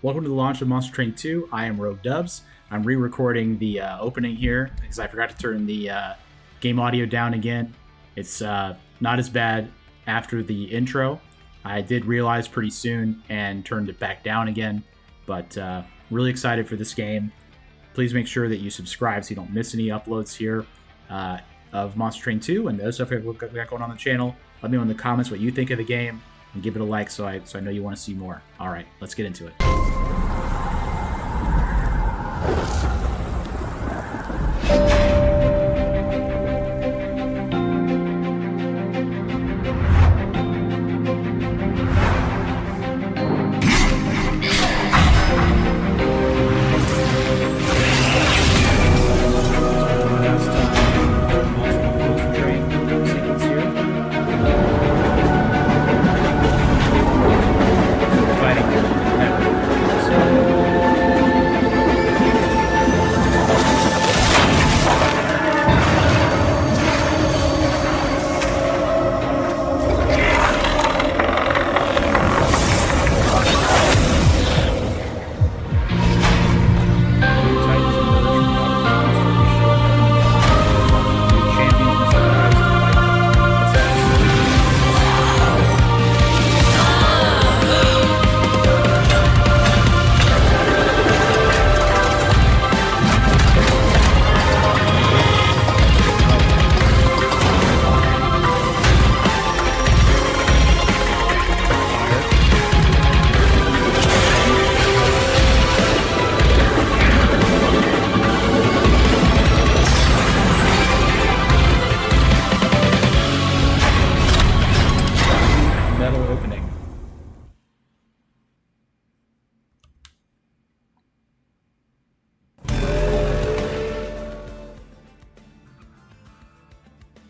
Welcome to the launch of Monster Train 2. I am Rogue Dubs. I'm re-recording the opening here because I forgot to turn the game audio down again. It's not as bad after the intro. I did realize pretty soon and turned it back down again, but really excited for this game. Please make sure that you subscribe so you don't miss any uploads here of Monster Train 2 and the other stuff we got going on the channel. Let me know in the comments what you think of the game and give it a like so I know you want to see more. All right, let's get into it.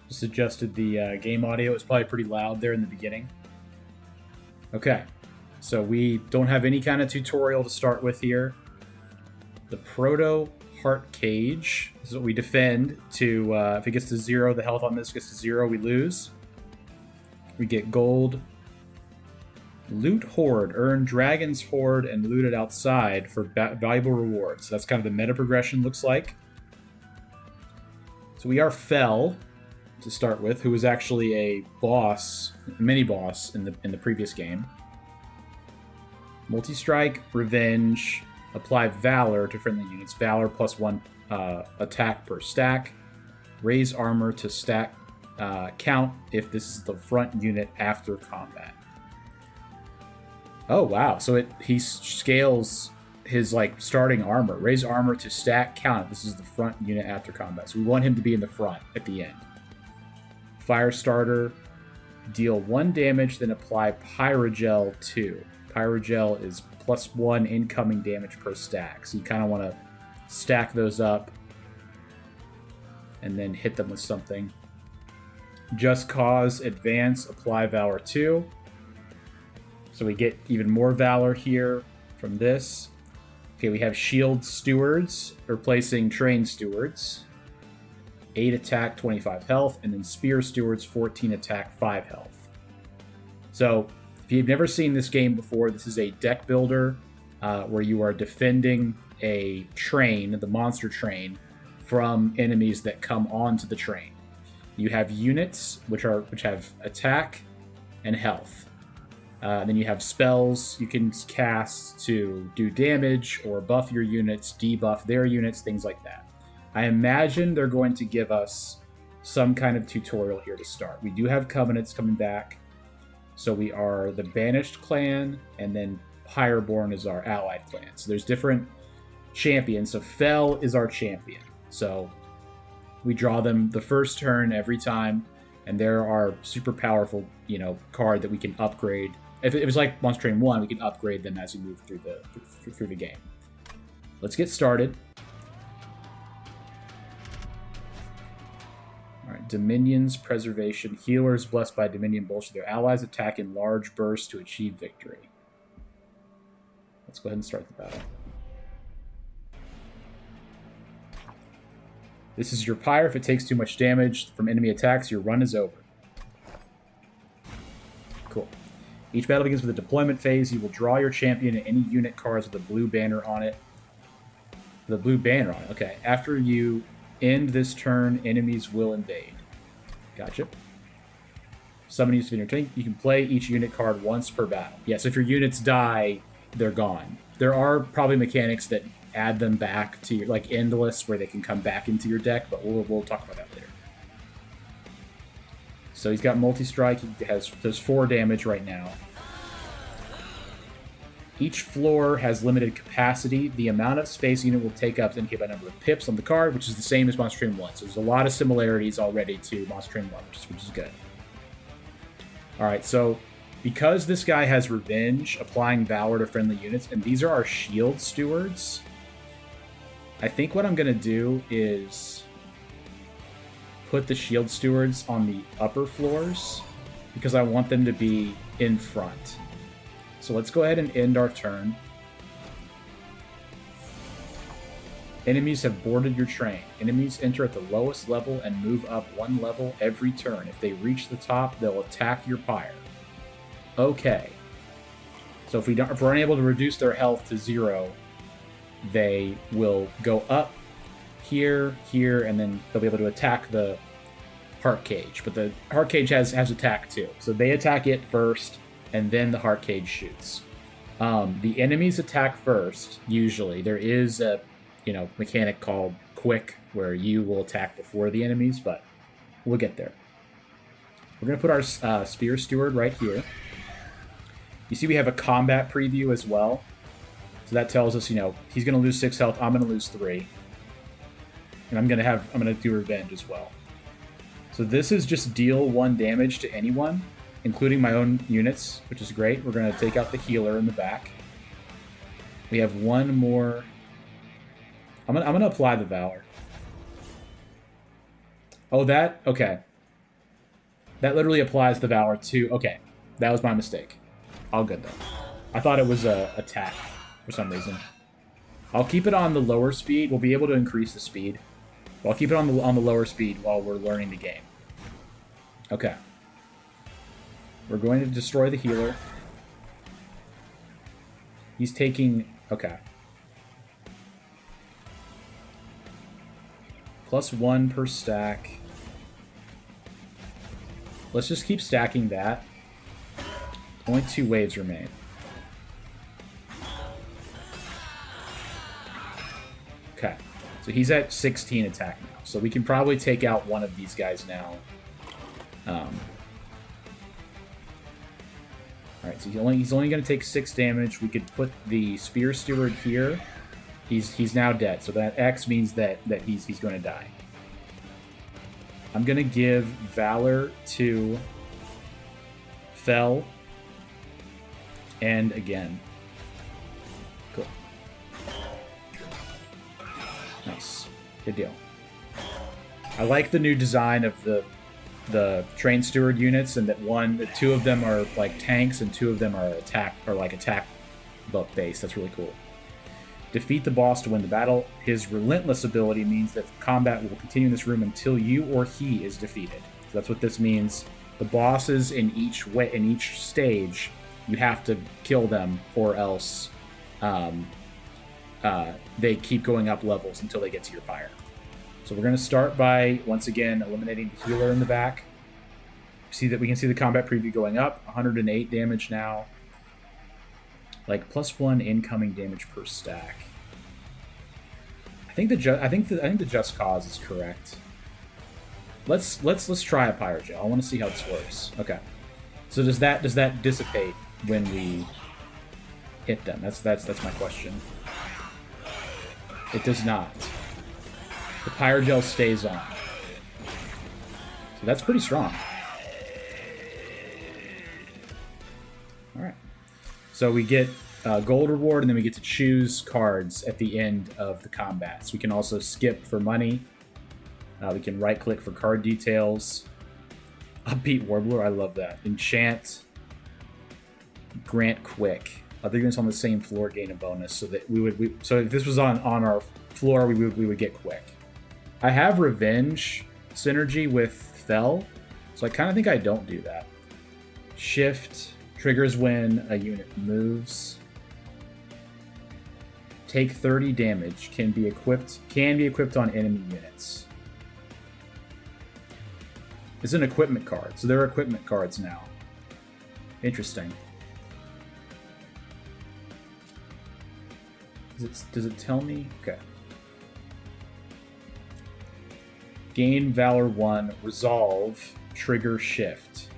Just adjusted the game audio. It was probably pretty loud there in the beginning. Okay, so we don't have any kind of tutorial to start with here. The Proto Heart Cage is what we defend to, if it gets to 0, the health on this gets to 0, we lose. We get gold. Loot Horde. Earn Dragon's Horde and loot it outside for valuable rewards. So that's kind of the meta progression looks like. So we are Fell to start with, who was actually a boss, a mini-boss in the previous game. Multi-strike, revenge, apply valor to friendly units. Valor plus 1 attack per stack. Raise armor to stack count if this is the front unit after combat. Oh wow! So he scales his starting armor. Raise armor to stack count if this is the front unit after combat. So we want him to be in the front at the end. Fire starter, deal 1 damage, then apply Pyrogel 2. Pyrogel is plus 1 incoming damage per stack. So you kind of want to stack those up and then hit them with something. Just Cause, advance, apply Valor 2. So we get even more Valor here from this. Okay, we have Shield Stewards, replacing Train Stewards. 8 attack, 25 health, and then Spear Stewards, 14 attack, 5 health. So, if you've never seen this game before, this is a deck builder where you are defending a train, the monster train, from enemies that come onto the train. You have units which have attack and health. Then you have spells you can cast to do damage or buff your units, debuff their units, things like that. I imagine they're going to give us some kind of tutorial here to start. We do have Covenants coming back. So we are the Banished clan, and then Pyreborn is our allied clan. So there's different champions. So Fell is our champion. So we draw them the first turn every time, and they're our super powerful, card that we can upgrade. If it was like Monster Train 1, we can upgrade them as we move through the game. Let's get started. Alright, Dominions, Preservation. Healers blessed by Dominion bolster their allies, attack in large bursts to achieve victory. Let's go ahead and start the battle. This is your pyre. If it takes too much damage from enemy attacks, your run is over. Cool. Each battle begins with a deployment phase. You will draw your champion and any unit cards with a blue banner on it. The blue banner on it. Okay. After you end this turn, enemies will invade. Gotcha. Summon used to be entertaining. You can play each unit card once per battle. Yes, if your units die, they're gone. There are probably mechanics that add them back to your, like Endless, where they can come back into your deck, but we'll talk about that later. So he's got multi-strike. He does 4 damage right now. Each floor has limited capacity. The amount of space unit will take up is indicated by number of pips on the card, which is the same as Monster Train 1. So there's a lot of similarities already to Monster Train 1, which is good. Alright, so because this guy has Revenge, applying Valor to friendly units, and these are our Shield Stewards, I think what I'm going to do is put the Shield Stewards on the upper floors because I want them to be in front. So let's go ahead and end our turn. Enemies have boarded your train. Enemies enter at the lowest level and move up 1 level every turn. If they reach the top, they'll attack your pyre. Okay. So if we're unable to reduce their health to 0, they will go up here, here, and then they'll be able to attack the Heart Cage. But the Heart Cage has attack too. So they attack it first, and then the Heart Cage shoots. The enemies attack first, usually. There is a mechanic called Quick, where you will attack before the enemies, but we'll get there. We're going to put our Spear Steward right here. You see we have a combat preview as well. So that tells us, he's going to lose 6 health, I'm going to lose 3. And I'm going to do Revenge as well. So this is just deal 1 damage to anyone, including my own units, which is great. We're going to take out the healer in the back. We have 1 more. I'm gonna apply the Valor. Oh, okay. That literally applies the Valor to... Okay, that was my mistake. All good, though. I thought it was a attack for some reason. I'll keep it on the lower speed. We'll be able to increase the speed. But I'll keep it on the lower speed while we're learning the game. Okay. We're going to destroy the healer. He's taking... Okay. +1 per stack. Let's just keep stacking that. Only 2 waves remain. Okay. So he's at 16 attack now. So we can probably take out one of these guys now. Alright, so he's only going to take 6 damage. We could put the Spear Steward here. He's now dead, so that X means that he's going to die. I'm going to give Valor to Fell and again. Cool. Nice. Good deal. I like the new design of the Train Steward units, and that 2 of them are like tanks and 2 of them are attack based. That's really cool. Defeat the boss to win the battle. His Relentless ability means that combat will continue in this room until you or he is defeated. So that's what this means. The bosses in each stage, you have to kill them, or else they keep going up levels until they get to your pyre. So we're going to start by, once again, eliminating the healer in the back. We can see the combat preview going up. 108 damage now. Like +1 incoming damage per stack. I think the Just Cause is correct. Let's try a Pyro Gel. I want to see how this works. Okay. So does that dissipate when we hit them? That's my question. It does not. The Pyro Gel stays on. So that's pretty strong. Alright. So we get gold reward, and then we get to choose cards at the end of the combats. We can also skip for money. We can right-click for card details. Upbeat Warbler, I love that. Enchant. Grant Quick. Other units on the same floor gain a bonus. So that so if this was on our floor, we would get Quick. I have Revenge synergy with Fell, so I kind of think I don't do that. Shift. Triggers when a unit moves. Take 30 damage. Can be equipped on enemy units. It's an equipment card, so there are equipment cards now. Interesting. Does it tell me? Okay. Gain Valor 1, Resolve, Trigger Shift.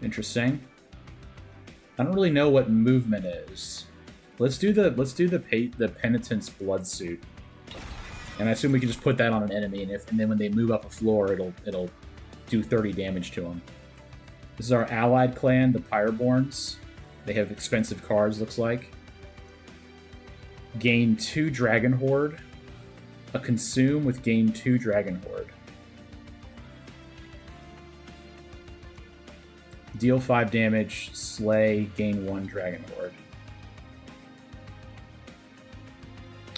Interesting. I don't really know what movement is. Let's do the Penitent's Blood Suit. And I assume we can just put that on an enemy, and then when they move up a floor, it'll do 30 damage to them. This is our allied clan, the Pyreborns. They have expensive cards, looks like. Gain 2 Dragon Horde. A Consume with gain 2 Dragon Horde. Deal 5 damage, slay, gain 1 Dragon Horde.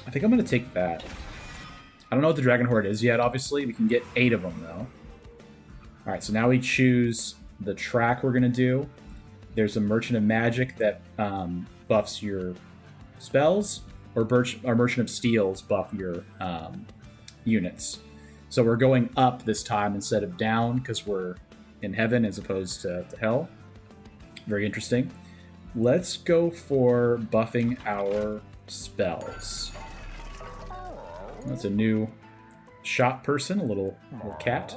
I think I'm going to take that. I don't know what the Dragon Horde is yet, obviously. We can get 8 of them, though. Alright, so now we choose the track we're going to do. There's a Merchant of Magic that buffs your spells, or Merchant of Steels buff your units. So we're going up this time instead of down, because we're in heaven as opposed to hell. Very interesting. Let's go for buffing our spells. That's a new shop person, a little cat.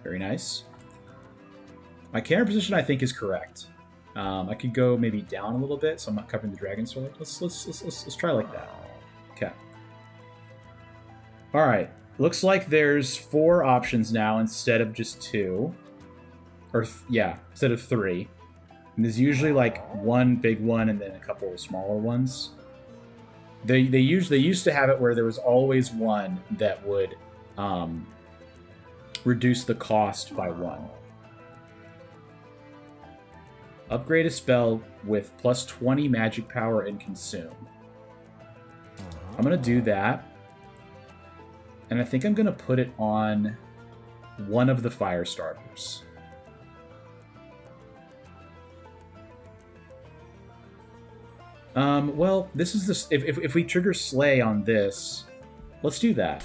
Very nice. My camera position, I think, is correct. I could go maybe down a little bit, so I'm not covering the dragon sword. Let's try like that. Okay. All right. Looks like there's 4 options now instead of just 2, or yeah, instead of 3. And there's usually like one big one and then a couple of smaller ones. They used to have it where there was always one that would reduce the cost by 1. Upgrade a spell with plus 20 magic power and consume. I'm going to do that. And I think I'm going to put it on one of the fire starters. Well, this is this. If we trigger Slay on this, let's do that.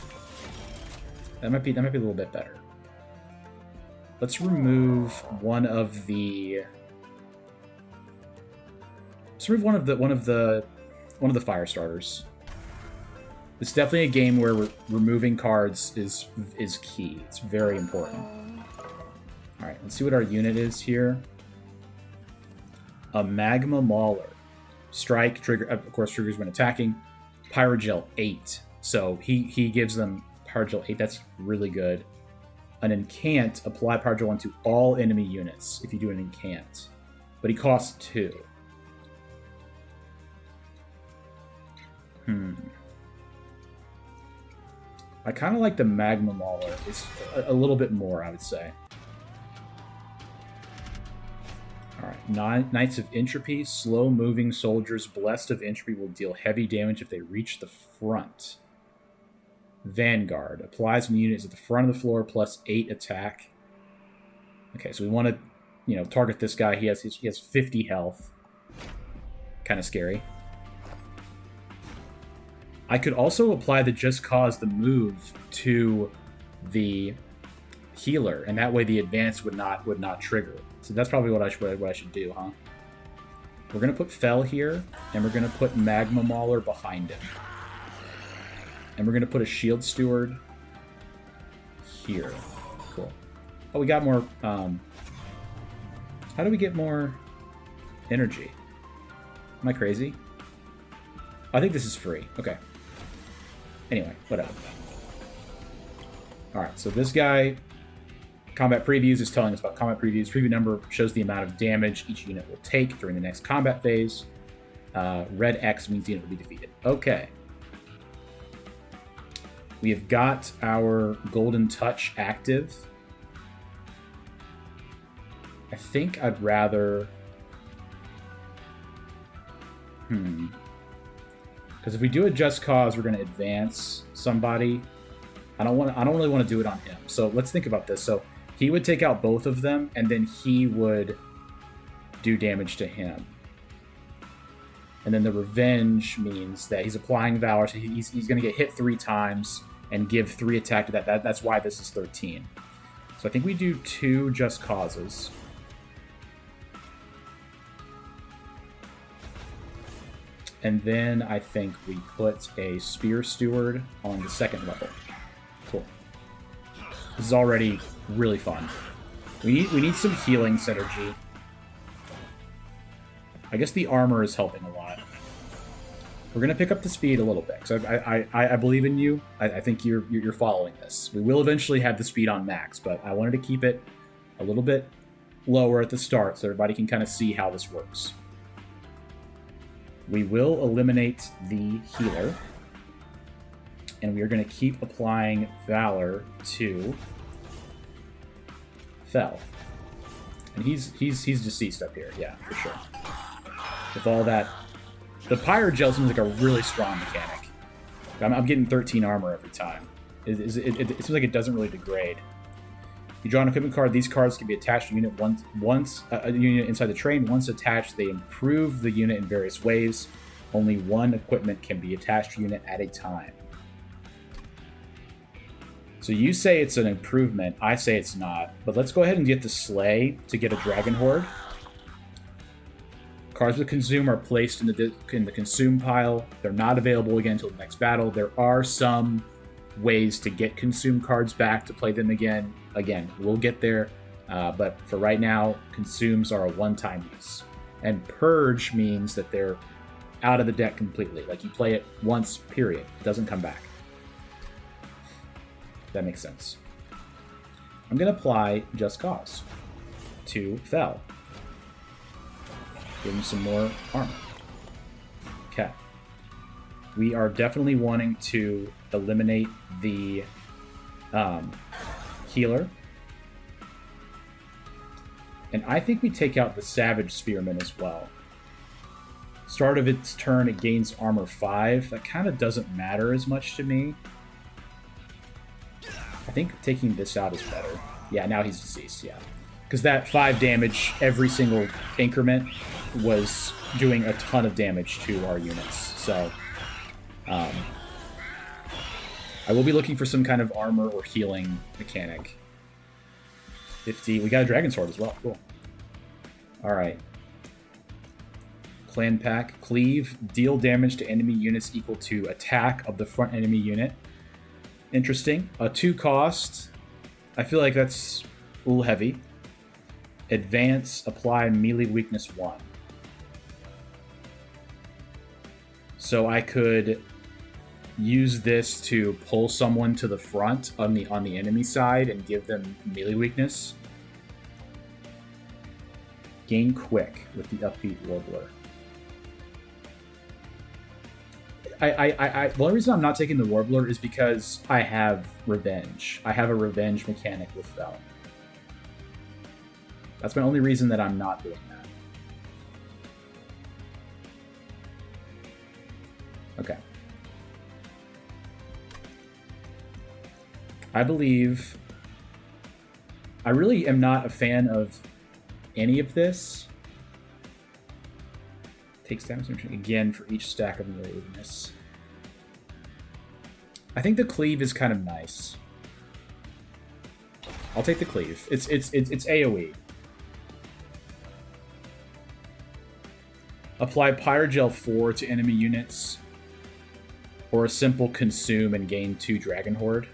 That might be a little bit better. Let's remove one of the. Let's remove one of the fire starters. It's definitely a game where removing cards is key. It's very important. All right, let's see what our unit is here. A Magma Mauler. Strike, trigger, of course, triggers when attacking. Pyrogel 8. So he gives them Pyrogel 8. That's really good. An Incant, apply Pyrogel 1 to all enemy units if you do an Incant. But he costs 2. I kind of like the Magma Mauler. It's a little bit more, I would say. Alright, Knights of Entropy. Slow-moving soldiers blessed of Entropy will deal heavy damage if they reach the front. Vanguard. Applies when the unit is at the front of the floor, plus 8 attack. Okay, so we want to, target this guy. He has 50 health. Kind of scary. I could also apply the Just Cause the move to the healer, and that way the advance would not trigger. So that's probably what I should do, huh? We're gonna put Fell here, and we're gonna put Magma Mauler behind him, and we're gonna put a Shield Steward here. Cool. Oh, we got more. How do we get more energy? Am I crazy? I think this is free. Okay. Anyway, whatever. Alright, so this guy, combat previews, is telling us about combat previews. Preview number shows the amount of damage each unit will take during the next combat phase. Red X means the unit will be defeated. Okay. We have got our Golden Touch active. I think I'd rather... Because if we do a just cause, we're going to advance somebody. I don't really want to do it on him. So let's think about this. So he would take out both of them, and then he would do damage to him. And then the revenge means that he's applying Valor, so he's going to get hit 3 times and give 3 attack to that. That's why this is 13. So I think we do 2 just causes. And then I think we put a Spear Steward on the 2nd level. Cool. This is already really fun. We need some healing synergy. I guess the armor is helping a lot. We're gonna pick up the speed a little bit, because I believe in you. I think you're following this. We will eventually have the speed on max, but I wanted to keep it a little bit lower at the start so everybody can kind of see how this works. We will eliminate the healer, and we are going to keep applying Valor to Fel. And he's deceased up here, yeah, for sure. With all that, the Pyrogel seems like a really strong mechanic. I'm getting 13 armor every time. It seems like it doesn't really degrade. You draw an equipment card. These cards can be attached to a unit once a unit inside the train. Once attached, they improve the unit in various ways. Only one equipment can be attached to a unit at a time. So you say it's an improvement. I say it's not. But let's go ahead and get the Slay to get a Dragon Horde. Cards with Consume are placed in the Consume pile. They're not available again until the next battle. There are some ways to get Consume cards back to play them again. Again, we'll get there, but for right now, Consumes are a one-time use. And Purge means that they're out of the deck completely. Like, you play it once, period. It doesn't come back. That makes sense. I'm going to apply Just Cause to Fel. Give him some more armor. Okay. We are definitely wanting to eliminate the healer. And I think we take out the Savage Spearman as well. Start of its turn, it gains armor 5. That kind of doesn't matter as much to me. I think taking this out is better. Yeah, now he's deceased, yeah. Because that 5 damage every single increment was doing a ton of damage to our units. So, I will be looking for some kind of armor or healing mechanic. 50. We got a Dragon Sword as well. Cool. Alright. Clan Pack. Cleave. Deal damage to enemy units equal to attack of the front enemy unit. Interesting. A 2 cost. I feel like that's a little heavy. Advance. Apply melee weakness 1. So I could use this to pull someone to the front on the enemy side and give them melee weakness. Gain quick with the Upbeat Warbler. The only reason I'm not taking the Warbler is because I have Revenge. I have a Revenge mechanic with Fel. That's my only reason that I'm not doing that. Okay. I believe... I really am not a fan of any of this. Takes damage again for each stack of melee weakness. I think the Cleave is kind of nice. I'll take the Cleave. It's AoE. Apply Pyrogel 4 to enemy units. Or a simple Consume and gain 2 Dragon Horde.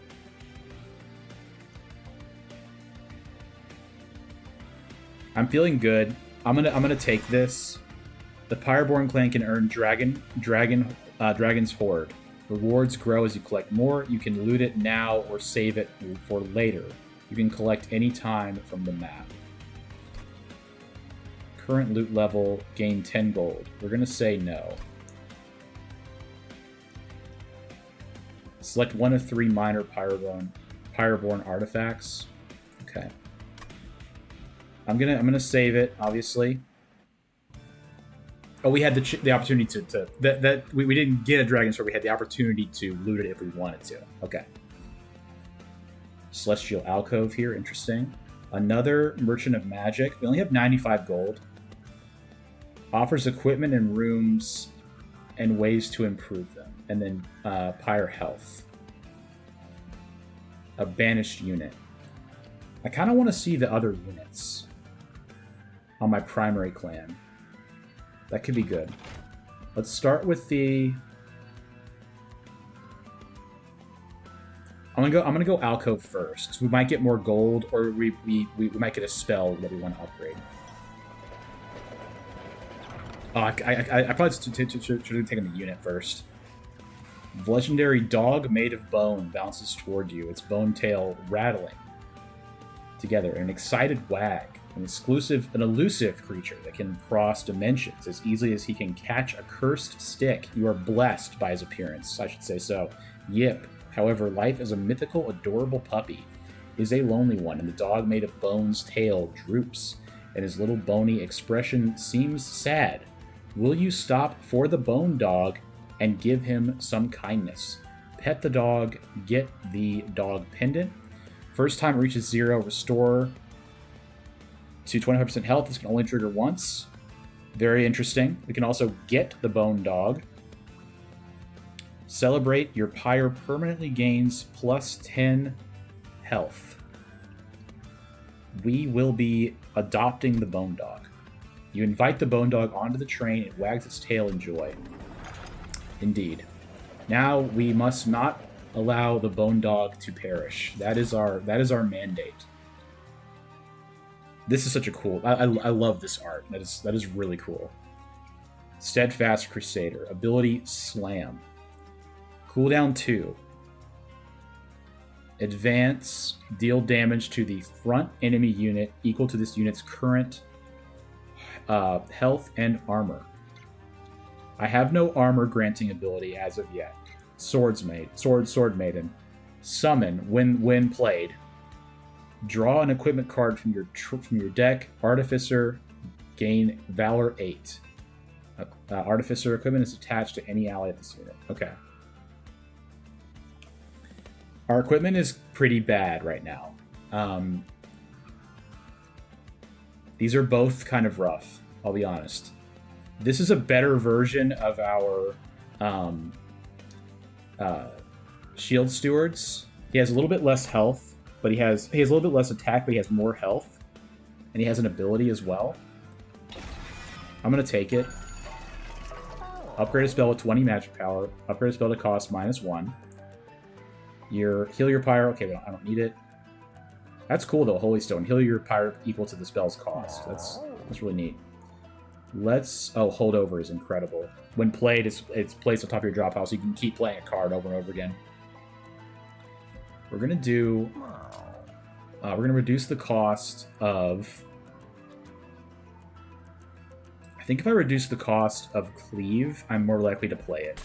I'm feeling good. I'm gonna take this. The Pyreborn clan can earn Dragon's Horde. Rewards grow as you collect more. You can loot it now or save it for later. You can collect any time from the map. Current loot level, gain 10 gold. We're gonna say no. Select 1 of 3 minor Pyreborn artifacts. Okay. I'm gonna save it, obviously. Oh, we had the opportunity to that we didn't get a dragon sword. We had the opportunity to loot it if we wanted to. Okay. Celestial alcove here, interesting. Another merchant of magic. We only have 95 gold. Offers equipment and rooms and ways to improve them. And then pyre health. A banished unit. I kind of want to see the other units on my primary clan. That could be good. Let's start with the... I'm gonna go alcove first, because we might get more gold, or we might get a spell that we want to upgrade. Oh, I probably should have taken the unit first. Legendary dog made of bone bounces toward you, its bone tail rattling together. An excited wag. An elusive creature that can cross dimensions as easily as he can catch a cursed stick. You are blessed by his appearance, I should say so. Yip. However, life as a mythical, adorable puppy is a lonely one, and the dog made of bone's tail droops, and his little bony expression seems sad. Will you stop for the bone dog and give him some kindness? Pet the dog, get the dog pendant. First time it reaches 0, restore to 25% health. This can only trigger once. Very interesting. We can also get the bone dog. Celebrate. Your pyre permanently gains plus 10 health. We will be adopting the bone dog. You invite the bone dog onto the train. It wags its tail in joy. Indeed. Now we must not allow the bone dog to perish. That is our mandate. This is such a cool... I love this art. That is really cool. Steadfast Crusader. Ability Slam. Cooldown 2. Advance. Deal damage to the front enemy unit equal to this unit's current health and armor. I have no armor granting ability as of yet. Sword Maiden. Summon when played. Draw an equipment card from your deck. Artificer, gain Valor 8. Artificer equipment is attached to any ally of this unit. Okay. Our equipment is pretty bad right now. These are both kind of rough, I'll be honest. This is a better version of our Shield Stewards. He has a little bit less health. But he has a little bit less attack, but he has more health. And he has an ability as well. I'm going to take it. Upgrade a spell with 20 magic power. Upgrade a spell to cost -1. Heal your pyre. Okay, I don't need it. That's cool, though, Holy Stone. Heal your pyre equal to the spell's cost. That's really neat. Hold over is incredible. When played, it's placed on top of your drop house. So you can keep playing a card over and over again. We're going to do... we're going to reduce the cost of... I think if I reduce the cost of Cleave, I'm more likely to play it.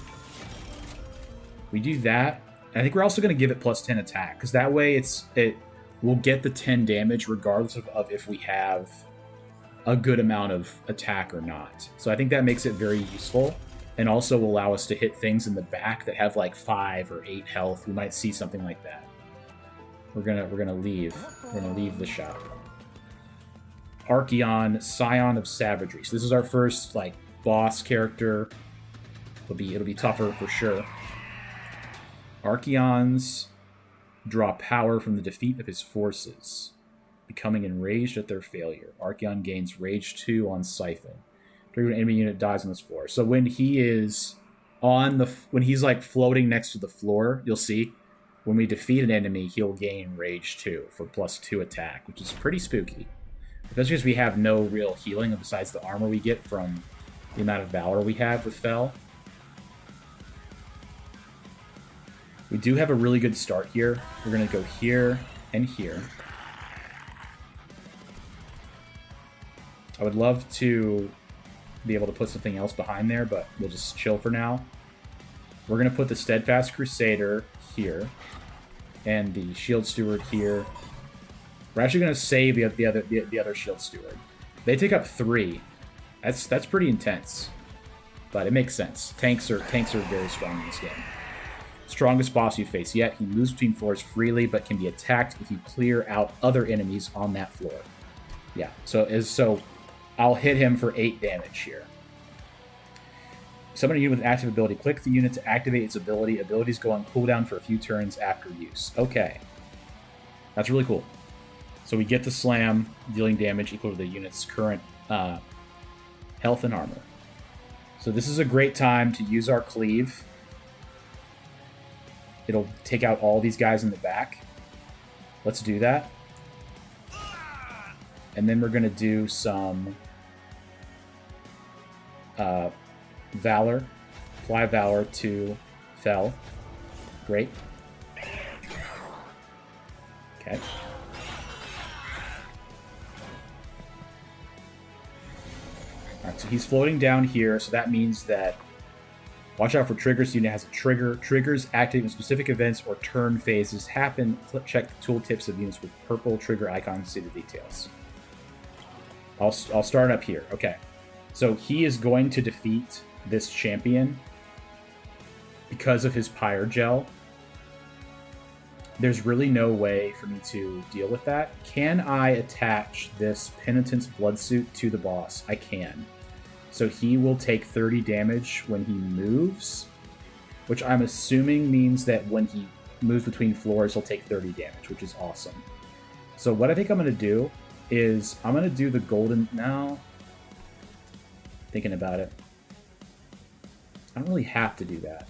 We do that. And I think we're also going to give it plus 10 attack, because that way it will get the 10 damage regardless of if we have a good amount of attack or not. So I think that makes it very useful, and also will allow us to hit things in the back that have like 5 or 8 health. We might see something like that. We're gonna leave. We're gonna leave the shop. Archeon, Scion of Savagery. So this is our first like boss character. It'll be tougher for sure. Archeons draw power from the defeat of his forces, becoming enraged at their failure. Archeon gains Rage 2 on Siphon. Trigger an enemy unit dies on this floor. So when he is when he's like floating next to the floor, you'll see. When we defeat an enemy, he'll gain Rage 2 for plus 2 attack, which is pretty spooky. Especially because we have no real healing besides the armor we get from the amount of Valor we have with Fel. We do have a really good start here. We're going to go here and here. I would love to be able to put something else behind there, but we'll just chill for now. We're going to put the Steadfast Crusader here and the Shield Steward here. We're actually going to save the other Shield Steward. They take up 3. That's pretty intense. but it makes sense. Tanks are very strong in this game. Strongest boss you face yet. He moves between floors freely, but can be attacked if you clear out other enemies on that floor. Yeah, so I'll hit him for 8 damage here. Summon a unit with active ability. Click the unit to activate its ability. Abilities go on cooldown for a few turns after use. Okay. That's really cool. So we get to slam, dealing damage equal to the unit's current health and armor. So this is a great time to use our cleave. It'll take out all these guys in the back. Let's do that. And then we're going to do some Valor. Apply Valor to Fel. Great. Okay. Alright, so he's floating down here, so that means that watch out for triggers. The unit has a trigger. Triggers activate when specific events or turn phases happen. Check the tooltips of units with purple trigger icons to see the details. I'll start up here. Okay. So he is going to defeat this champion because of his Pyre Gel. There's really no way for me to deal with that. Can I attach this Penitent's Bloodsuit to the boss? I can. So he will take 30 damage when he moves, which I'm assuming means that when he moves between floors, he'll take 30 damage, which is awesome. So what I think I'm going to do is I'm going to do the golden... Now, thinking about it, I don't really have to do that.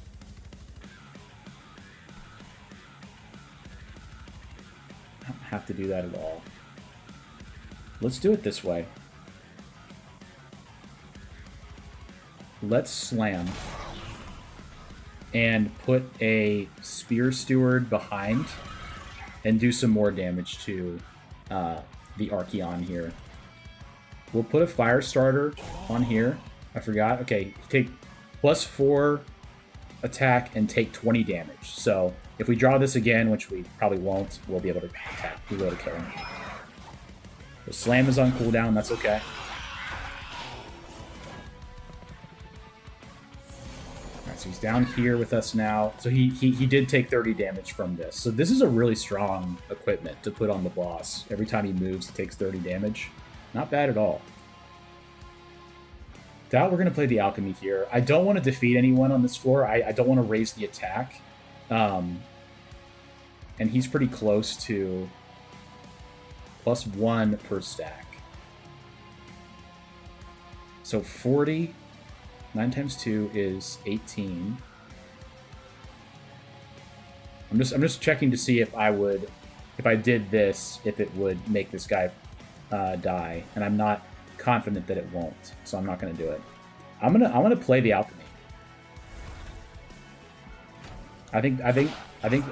I don't have to do that at all. Let's do it this way. Let's slam and put a Spear Steward behind and do some more damage to the Archeon here. We'll put a Fire Starter on here. I forgot. Okay, take +4 attack and take 20 damage. So if we draw this again, which we probably won't, we'll be able to attack. We'll be able to kill him. The slam is on cooldown. That's okay. Alright, so he's down here with us now. So he did take 30 damage from this. So this is a really strong equipment to put on the boss. Every time he moves, he takes 30 damage. Not bad at all. Doubt we're going to play the Alchemy here. I don't want to defeat anyone on this floor. I don't want to raise the attack. And he's pretty close to +1 per stack. So 40, 9 times 2 is 18. I'm just checking to see if I did this, if it would make this guy die, and I'm not confident that it won't, so I'm not going to do it. I'm gonna play the Alchemy. I think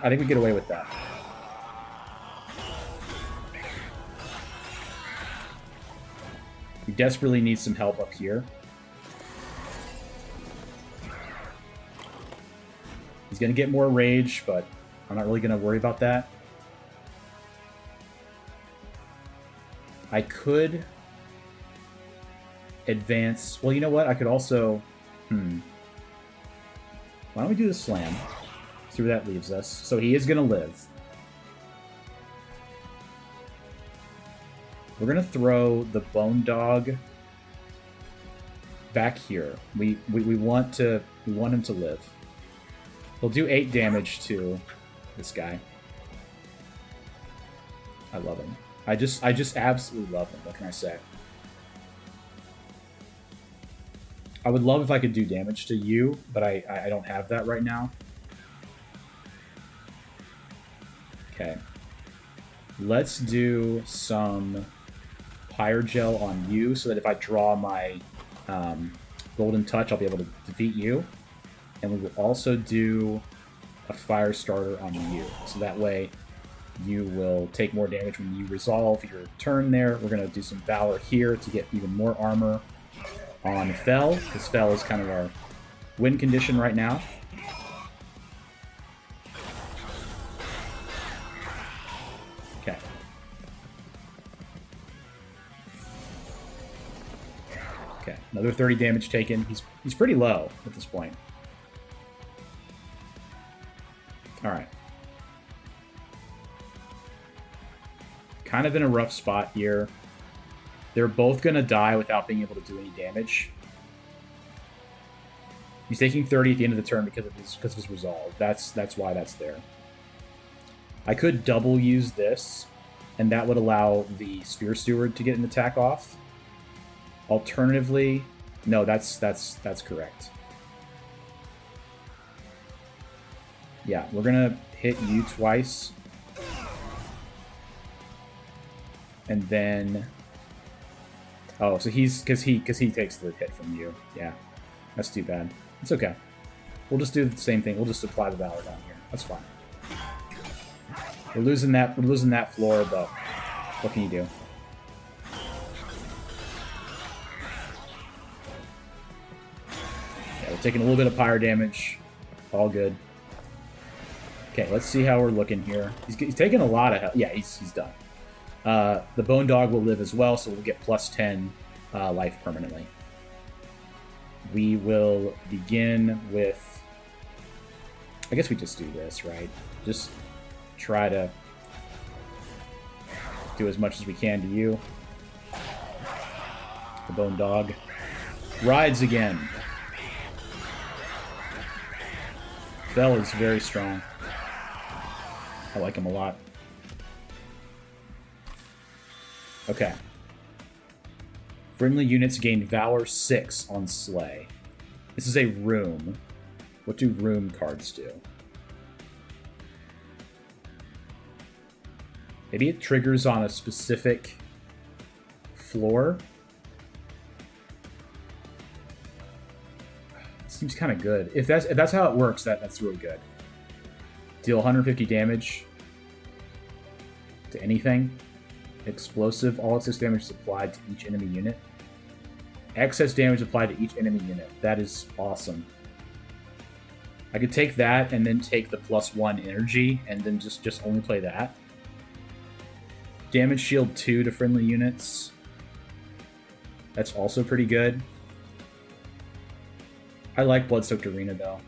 we get away with that. We desperately need some help up here. He's gonna get more rage, but I'm not really gonna worry about that. I could advance. Well, you know what? I could also... Why don't we do the slam? See where that leaves us. So he is going to live. We're going to throw the Bone Dog back here. We want him to live. We'll do 8 damage to this guy. I love him. I just absolutely love him. What can I say? I would love if I could do damage to you, but I don't have that right now. Okay. Let's do some Pyre Gel on you so that if I draw my Golden Touch, I'll be able to defeat you. And we will also do a Fire Starter on you. So that way you will take more damage when you resolve your turn there. We're going to do some Valor here to get even more armor on Fel, because Fel is kind of our win condition right now. Okay. Okay, another 30 damage taken. He's pretty low at this point. All right. Kind of in a rough spot here. They're both going to die without being able to do any damage. He's taking 30 at the end of the turn because of his resolve. That's why that's there. I could double use this, and that would allow the Spear Steward to get an attack off. Alternatively, no, that's correct. Yeah, we're gonna hit you twice. And then oh, so because he takes the hit from you. Yeah. That's too bad. It's okay. We'll just do the same thing. We'll just apply the Valor down here. That's fine. We're losing that floor, but what can you do? Yeah, we're taking a little bit of pyre damage. All good. Okay, let's see how we're looking here. He's taking a lot of health. Yeah, he's done. The Bone Dog will live as well, so we'll get plus 10 life permanently. We will begin with... I guess we just do this, right? Just try to do as much as we can to you. The Bone Dog rides again. Fel is very strong. I like him a lot. Okay. Friendly units gain Valor 6 on Slay. This is a room. What do room cards do? Maybe it triggers on a specific floor. Seems kind of good. If that's how it works, that's really good. Deal 150 damage to anything. Explosive. All excess damage is applied to each enemy unit. Excess damage applied to each enemy unit. That is awesome. I could take that and then take the +1 energy and then just only play that. Damage shield 2 to friendly units. That's also pretty good. I like Bloodsoaked Arena though.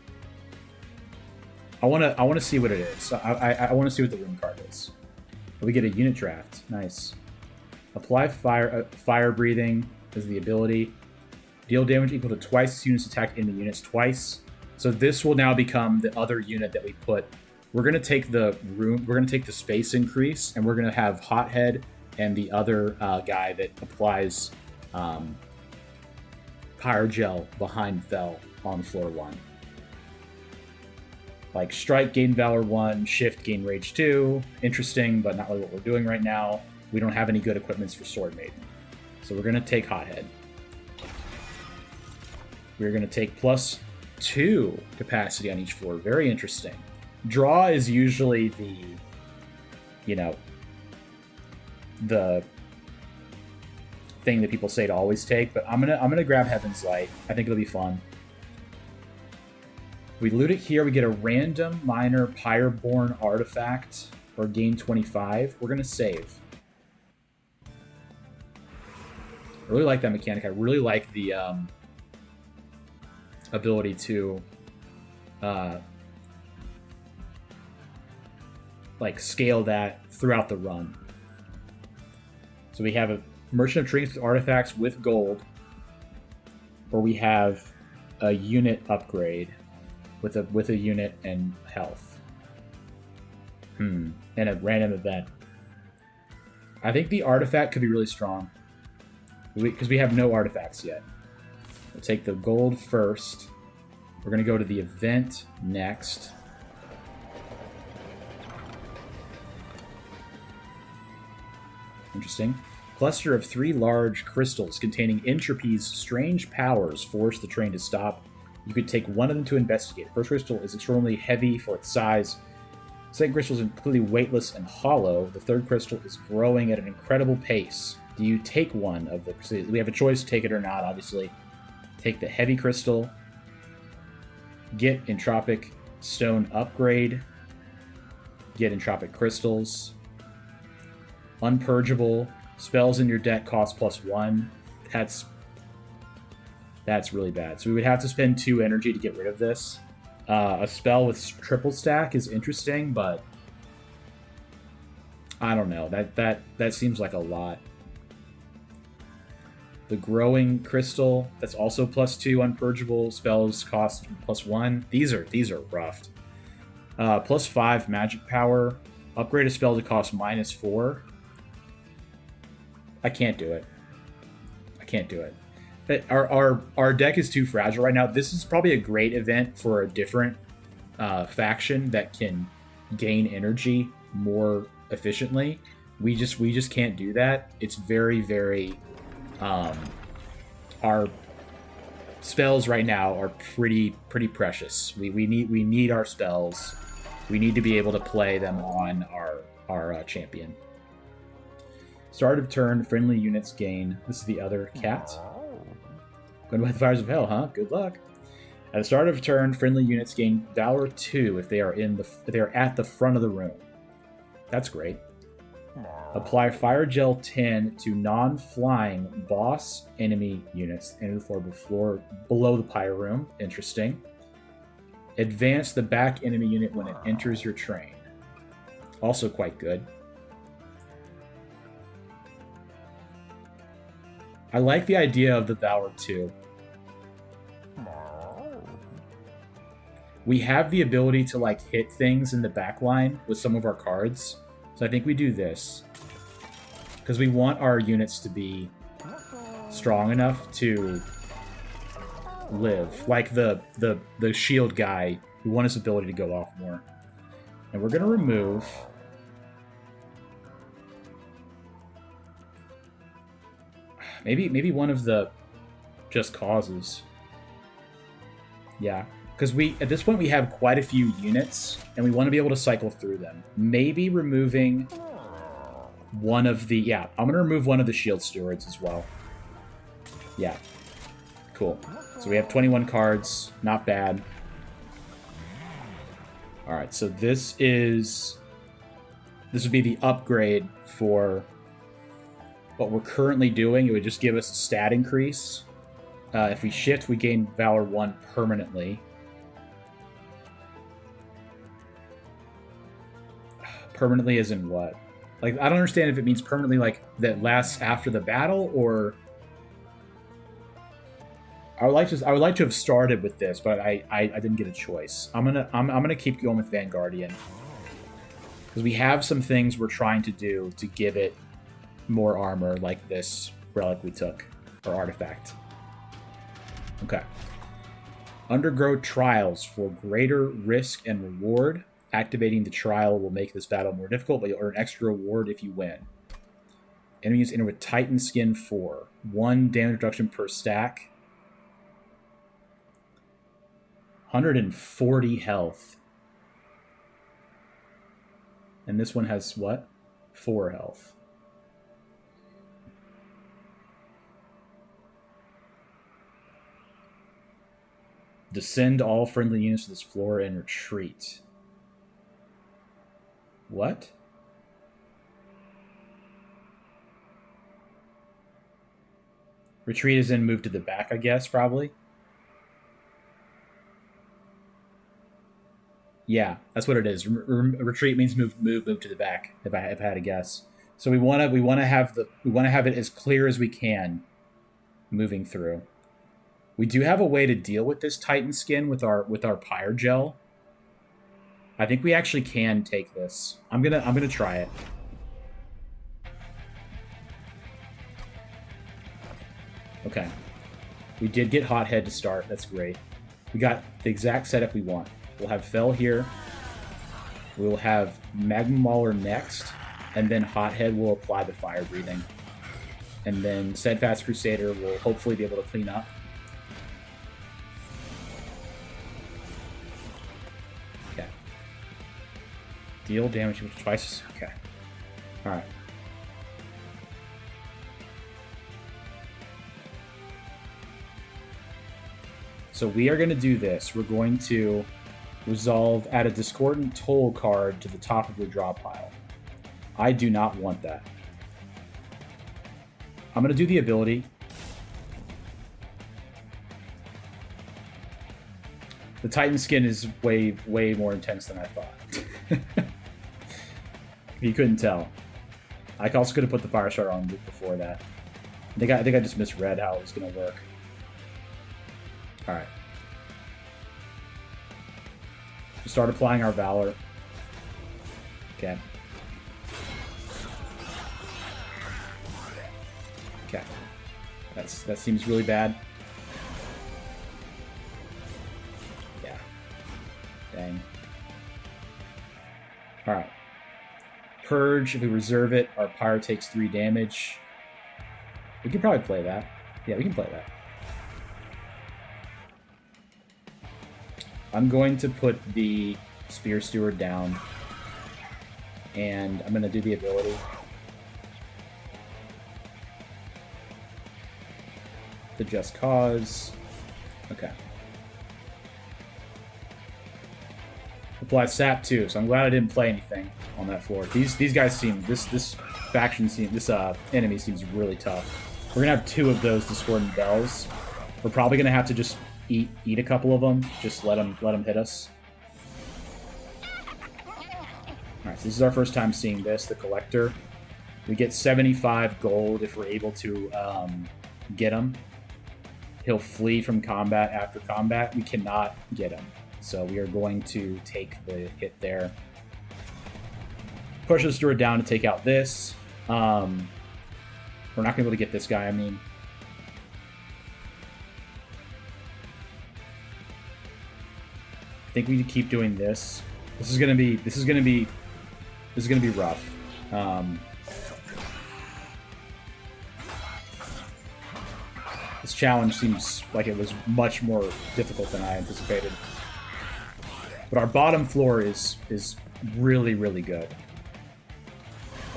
I wanna see what it is. I wanna see what the room card is. We get a unit draft. Nice. Apply fire breathing is the ability. Deal damage equal to twice this unit's attack in the units twice. So this will now become the other unit that we put. We're gonna take the room. We're gonna take the space increase, and we're gonna have Hothead and the other guy that applies Pyrogel behind Fel on floor 1. Like Strike, gain Valor 1, Shift, gain Rage 2. Interesting, but not really what we're doing right now. We don't have any good equipments for Sword Maiden. So we're going to take Hothead. We're going to take +2 capacity on each floor. Very interesting. Draw is usually the, the thing that people say to always take, but I'm gonna grab Heaven's Light. I think it'll be fun. We loot it here, we get a random minor Pyreborn artifact, or gain 25. We're gonna save. I really like that mechanic. I really like the ability to scale that throughout the run. So we have a Merchant of Trinkets with artifacts with gold, or we have a unit upgrade with a unit and health. And a random event. I think the artifact could be really strong because we have no artifacts yet. We'll take the gold first. We're going to go to the event next. Interesting. Cluster of 3 large crystals containing Entropy's strange powers force the train to stop. You could take one of them to investigate. The first crystal is extremely heavy for its size. The second crystal is completely weightless and hollow. The third crystal is growing at an incredible pace. Do you take one of the... So we have a choice to take it or not, obviously. Take the heavy crystal. Get Entropic Stone upgrade. Get Entropic crystals. Unpurgeable. Spells in your deck cost +1. That's That's really bad. So we would have to spend 2 energy to get rid of this. A spell with triple stack is interesting, but I don't know. That seems like a lot. The growing crystal, that's also +2 unpurgeable. Spells cost +1. These are rough. +5 magic power. Upgrade a spell to cost -4. I can't do it. I can't do it. Our deck is too fragile right now. This is probably a great event for a different faction that can gain energy more efficiently. We just can't do that. It's very, very our spells right now are pretty precious. We need our spells. We need to be able to play them on our champion. Start of turn, friendly units gain. This is the other cat. Going by the fires of hell, huh? Good luck. At the start of turn, friendly units gain Valor 2 if they are at the front of the room. That's great. Apply Fire Gel 10 to non-flying boss enemy units. Enter the floor below the pyre room. Interesting. Advance the back enemy unit when it enters your train. Also quite good. I like the idea of the Valor 2. We have the ability to like hit things in the back line with some of our cards. So I think we do this. Because we want our units to be strong enough to live. Like the shield guy, we want his ability to go off more. And we're going to remove... Maybe one of the just causes. Yeah. Because at this point we have quite a few units, and we want to be able to cycle through them. Maybe removing one of the... Yeah, I'm going to remove one of the shield stewards as well. Yeah. Cool. So we have 21 cards. Not bad. Alright, so this would be the upgrade for what we're currently doing. It would just give us a stat increase. If we shift, we gain Valor 1 permanently. Permanently as in what? Like, I don't understand if it means permanently like that lasts after the battle, or I would like to have started with this, but I didn't get a choice. I'm gonna keep going with Vanguardian. Because we have some things we're trying to do to give it more armor, like this relic we took, or artifact. Okay. Undergo trials for greater risk and reward. Activating the trial will make this battle more difficult, but you'll earn extra reward if you win. Enemies enter with Titan Skin 4. 1 damage reduction per stack. 140 health. And this one has what? 4 health. Descend all friendly units to this floor and retreat. What? Retreat is in move to the back, I guess, probably. Yeah, that's what it is. Retreat means move to the back. If I had to guess, so we want to have it as clear as we can, moving through. We do have a way to deal with this Titan Skin with our Pyre Gel. I think we actually can take this. I'm gonna try it. Okay. We did get Hothead to start. That's great. We got the exact setup we want. We'll have Fell here. We'll have Magma Mauler next. And then Hothead will apply the fire breathing. And then Steadfast Crusader will hopefully be able to clean up. Okay. Deal damage twice. Okay. Alright. So we are going to do this. We're going to resolve, add a Discordant Toll card to the top of your draw pile. I do not want that. I'm going to do the ability. The Titan skin is way more intense than I thought. You couldn't tell. I also could have put the fire starter on before that. I think I just misread how it was gonna work. All right. Start applying our valor. Okay. Okay. That seems really bad. Yeah. Dang. All right. Purge. If we reserve it, our pyre takes 3 damage. We can probably play that. Yeah, we can play that. I'm going to put the Spear Steward down, and I'm going to do the ability. The Just Cause. Okay. Apply Sap too, so I'm glad I didn't play anything on that floor. These guys seem, this faction seems, this enemy seems really tough. We're gonna have 2 of those Discordant Bells. We're probably gonna have to just eat a couple of them. Just let them hit us. Alright, so this is our first time seeing this, the Collector. We get 75 gold if we're able to get him. He'll flee from combat after combat. We cannot get him. So we are going to take the hit there. Push the Steward down to take out this. We're not going to be able to get this guy, I mean. I think we need to keep doing this. This is gonna be rough. This challenge seems like it was much more difficult than I anticipated. But our bottom floor is really good.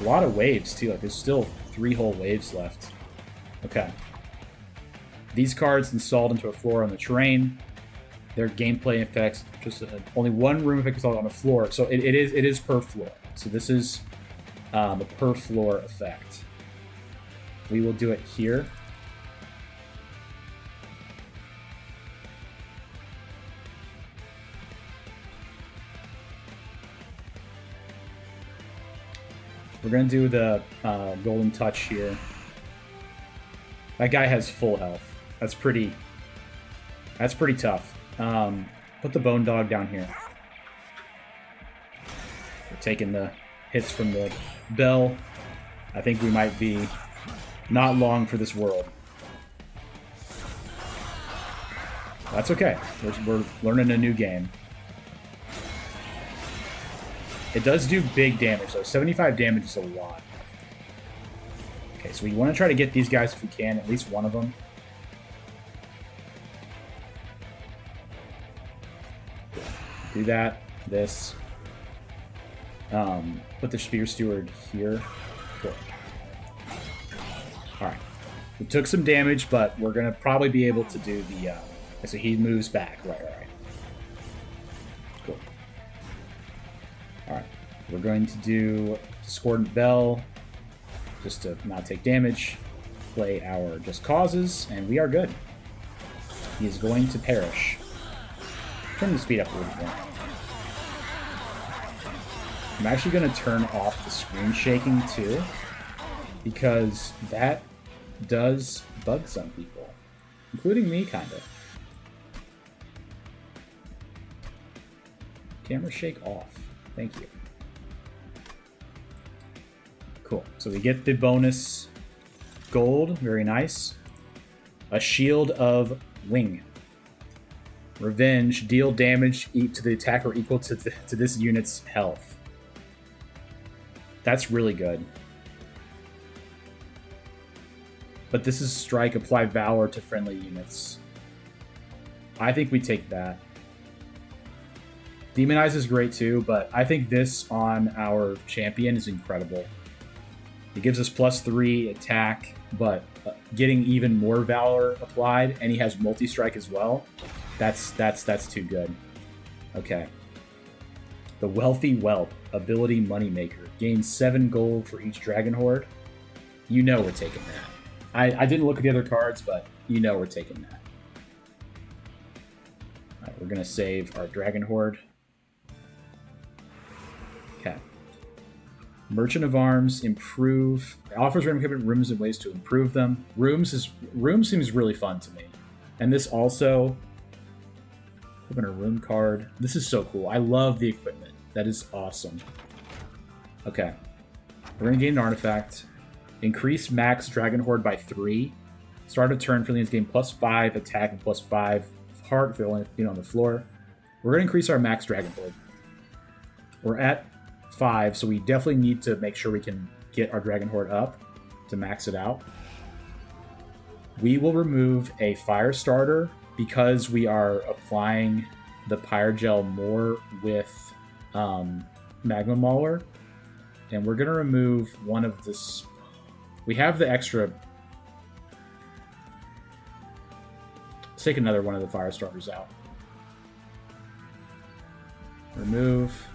A lot of waves too. Like there's still 3 whole waves left. Okay. These cards installed into a floor on the terrain. Their gameplay effects, just only 1 room effect installed on a floor, so it is per floor. So this is a per floor effect. We will do it here. We're gonna do the golden touch here. That guy has full health. That's pretty tough. Put the Bone Dog down here. We're taking the hits from the bell. I think we might be not long for this world. That's okay. We're learning a new game. It does do big damage, though. 75 damage is a lot. Okay, so we want to try to get these guys if we can, at least one of them. Do that. This. Put the Spear Steward here. Cool. Alright. We took some damage, but we're going to probably be able to do the... so he moves back. Right. Cool. Alright. We're going to do Discordant Bell, just to not take damage. Play our Just Causes, and we are good. He is going to perish. Turn the speed up a little bit. I'm actually going to turn off the screen shaking too, because that does bug some people, including me, kind of. Camera shake off. Thank you. Cool. So we get the bonus gold. Very nice. A Shield of Wing. Revenge. Deal damage to the attacker equal to this unit's health. That's really good. But this is strike. Apply Valor to friendly units. I think we take that. Demonize is great too, but I think this on our champion is incredible. It gives us +3 attack, but getting even more Valor applied, and he has multi-strike as well. That's too good. Okay. The Wealthy Whelp, ability Moneymaker. Gains 7 gold for each Dragon Horde. You know we're taking that. I didn't look at the other cards, but you know we're taking that. Alright, we're going to save our Dragon Horde. Okay. Merchant of Arms, improve. Offers random equipment, rooms, and ways to improve them. Room seems really fun to me. And this also... Open a room card. This is so cool. I love the equipment. That is awesome. Okay. We're going to gain an artifact. Increase max Dragon Horde by 3. Start a turn for this game +5 attack and +5 heart if they're only on the floor. We're going to increase our max Dragon Horde. We're at 5, so we definitely need to make sure we can get our Dragon Horde up to max it out. We will remove a Fire Starter because we are applying the Pyre Gel more with Magma Mauler. And we're going to remove one of this. We have the extra. Let's take another one of the Fire Starters out. Remove.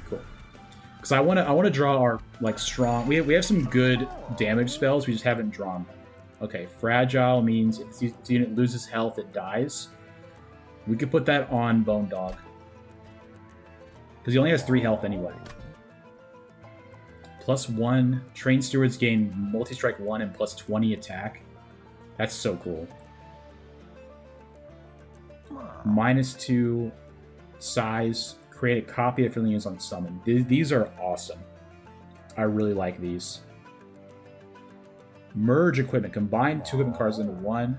Cool. Because I want to draw our strong. We have some good damage spells. We just haven't drawn them. Okay, fragile means if the unit loses health, it dies. We could put that on Bone Dog. Because he only has 3 health anyway. +1. Train Stewards gain multi-strike 1 and +20 attack. That's so cool. -2 size. Create a copy of filling units on summon. These are awesome. I really like these. Merge equipment. Combine 2 equipment cards into 1.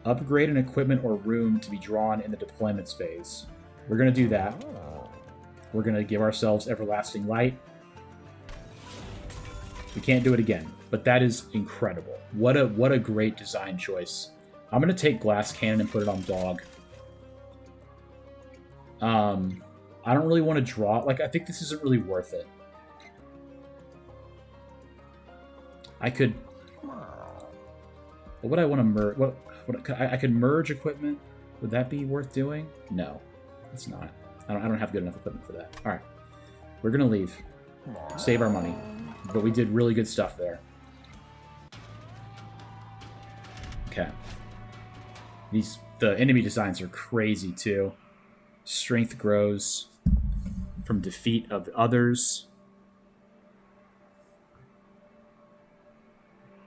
Upgrade an equipment or room to be drawn in the deployments phase. We're going to do that. We're going to give ourselves Everlasting Light. We can't do it again, but that is incredible. What a great design choice. I'm going to take Glass Cannon and put it on Dog. I don't really want to draw. I think this isn't really worth it. I could... What would I want to merge? I could merge equipment. Would that be worth doing? No, it's not. I don't have good enough equipment for that. All right. We're going to leave. Save our money. But we did really good stuff there. Okay. The enemy designs are crazy, too. Strength grows from defeat of others.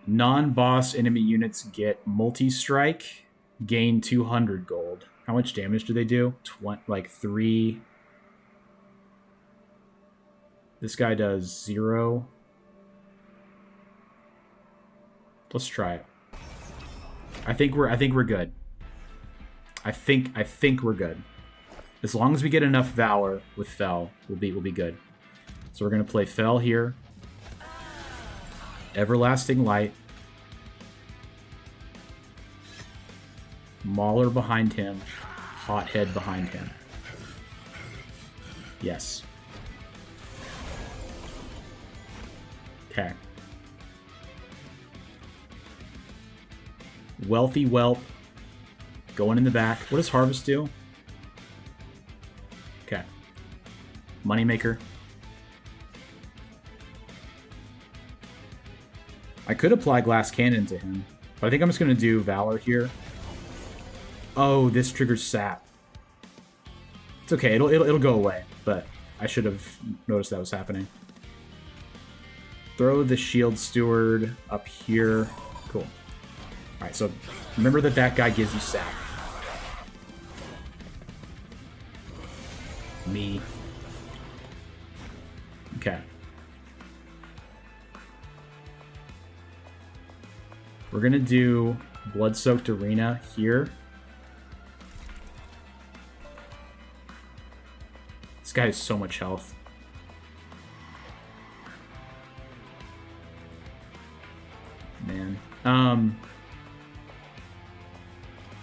Non-boss enemy units get multi-strike, gain 200 gold. How much damage do they do? 3. This guy does 0. Let's try it. I think we're good. I think we're good. As long as we get enough Valor with Fel, we'll be good. So we're gonna play Fel here. Everlasting Light. Mauler behind him. Hothead behind him. Yes. Okay. Wealthy Whelp. Going in the back. What does Harvest do? Okay. Moneymaker. I could apply Glass Cannon to him, but I think I'm just going to do Valor here. Oh, this triggers Sap. It's okay. It'll go away, but I should have noticed that was happening. Throw the Shield Steward up here. Cool. All right, so remember that guy gives you Sap. Me. Okay. We're going to do Blood-Soaked Arena here. This guy has so much health. Man.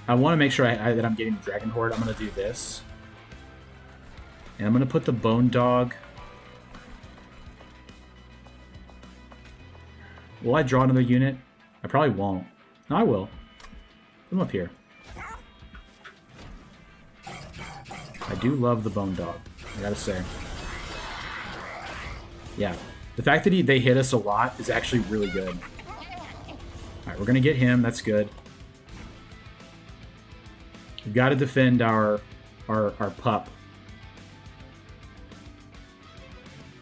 I want to make sure that I'm getting the Dragon Horde. I'm going to do this. And I'm going to put the Bone Dog. Will I draw another unit? I probably won't. No, I will. Put him up here. I do love the Bone Dog, I gotta say. Yeah. The fact that they hit us a lot is actually really good. Alright, we're gonna get him. That's good. We've got to defend our pup.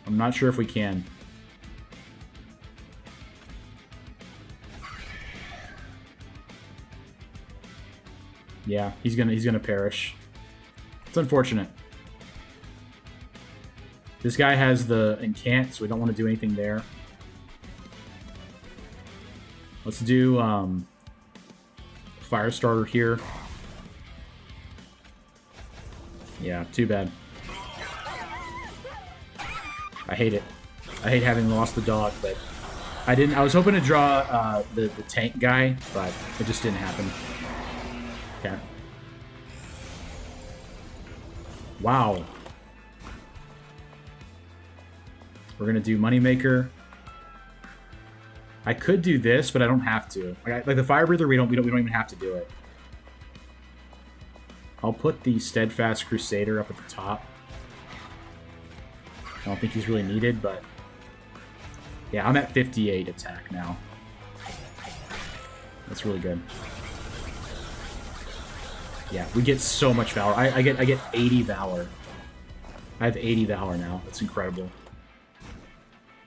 I'm not sure if we can. Yeah, he's gonna perish. It's unfortunate. This guy has the incant, so we don't want to do anything there. Let's do Firestarter here. Yeah, too bad. I hate it. I hate having lost the dog, but I didn't. I was hoping to draw the tank guy, but it just didn't happen. Okay. Wow. We're gonna do Moneymaker. I could do this, but I don't have to. Like the Fire Breather, we don't even have to do it. I'll put the Steadfast Crusader up at the top. I don't think he's really needed, but yeah, I'm at 58 attack now. That's really good. Yeah, we get so much Valor. I get 80 Valor. I have 80 Valor now. That's incredible.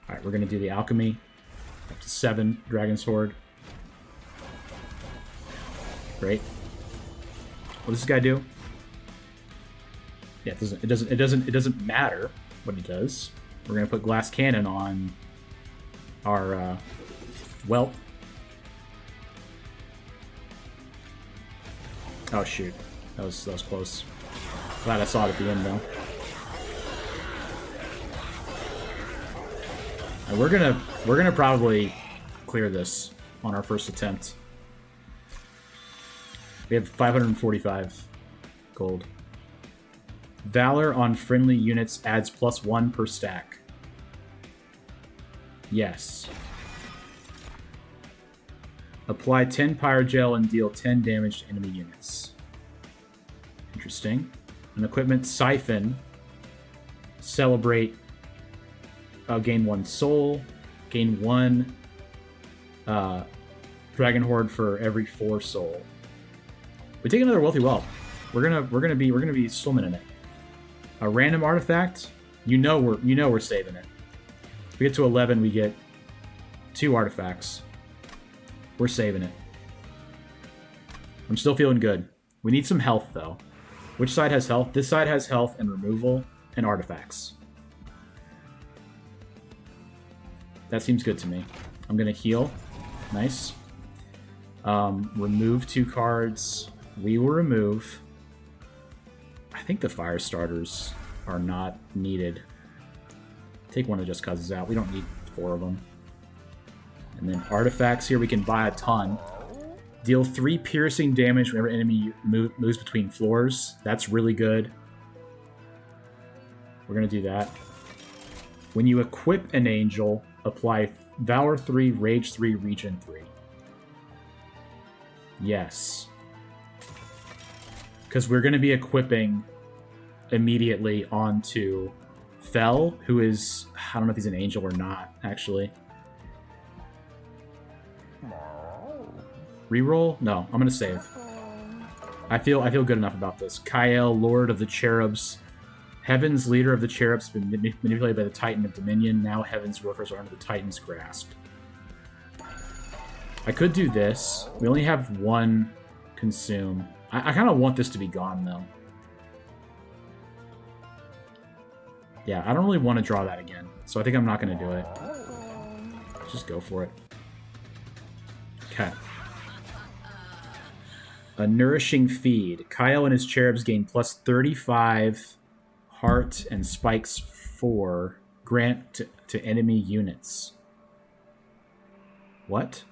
Alright, we're gonna do the Alchemy. Up to 7 Dragon Sword. Great. What does this guy do? Yeah, it doesn't matter what he does. We're gonna put Glass Cannon on our Whelp. Oh shoot, that was close. Glad I saw it at the end though. And we're gonna probably clear this on our first attempt. We have 545 gold. Valor on friendly units adds +1 per stack. Yes. Apply 10 Pyrogel and deal 10 damage to enemy units. Interesting. An equipment Siphon. Celebrate. Gain 1 soul. Gain 1 Dragon Horde for every 4 soul. We take another Wealthy Wealth. We're gonna be swimming in it. A random artifact. You know we're saving it. If we get to 11, we get 2 artifacts. We're saving it. I'm still feeling good. We need some health, though. Which side has health? This side has health and removal and artifacts. That seems good to me. I'm going to heal. Nice. Remove 2 cards. We will remove. I think the fire starters are not needed. Take one of Just Causes out. We don't need 4 of them. And then artifacts here, we can buy a ton. Deal 3 piercing damage whenever enemy moves between floors. That's really good. We're going to do that. When you equip an angel, apply Valor 3, Rage 3, Regen 3. Yes. Because we're going to be equipping immediately onto Fel, who is... I don't know if he's an angel or not, actually. Reroll? No, I'm gonna save. I feel good enough about this. Kael, Lord of the Cherubs. Heaven's leader of the Cherubs, been manipulated by the Titan of Dominion. Now Heaven's workers are under the Titan's grasp. I could do this. We only have 1 consume. I kind of want this to be gone, though. Yeah, I don't really want to draw that again, so I think I'm not going to do it. Let's just go for it. Okay. A nourishing feed. Kyle and his cherubs gain +35 heart and spikes 4. Grant to enemy units. What?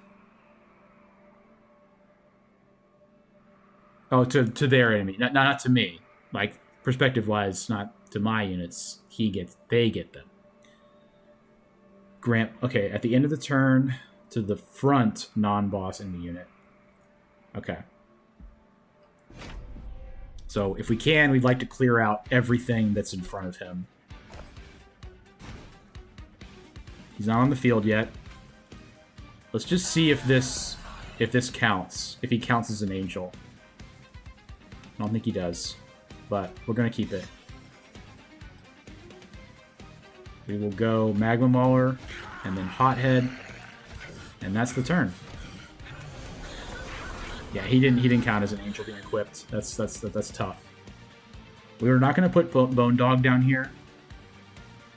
Oh, to their enemy, not to me. Like perspective-wise, not to my units. They get them. Grant. Okay, at the end of the turn, to the front non-boss enemy unit. Okay. So if we can, we'd like to clear out everything that's in front of him. He's not on the field yet. Let's just see if this counts. If he counts as an angel. I don't think he does, but we're going to keep it. We will go Magma Mauler and then Hothead, and that's the turn. Yeah, he didn't count as an angel being equipped. That's tough. We were not going to put Bone Dog down here.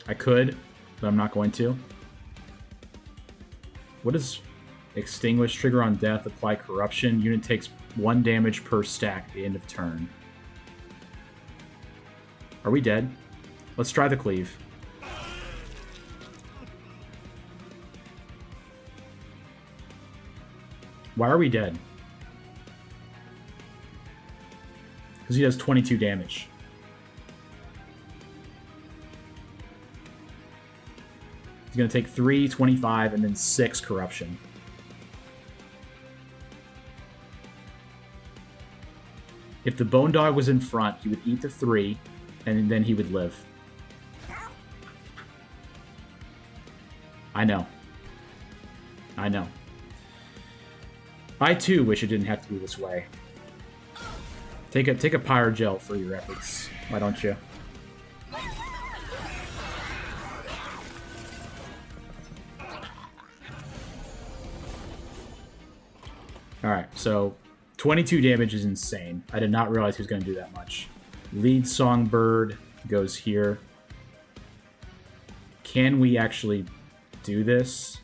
I could, but I'm not going to. What is Extinguish? Trigger on death, apply corruption. Unit takes 1 damage per stack at the end of turn. Are we dead? Let's try the cleave. Why are we dead? Because he does 22 damage. He's going to take 3, 25, and then 6 corruption. If the Bone Dog was in front, he would eat the 3, and then he would live. I know. I know. I too wish it didn't have to be this way. Take a Pyrogel for your efforts. Why don't you? Alright, so 22 damage is insane. I did not realize he was going to do that much. Lead Songbird goes here. Can we actually do this?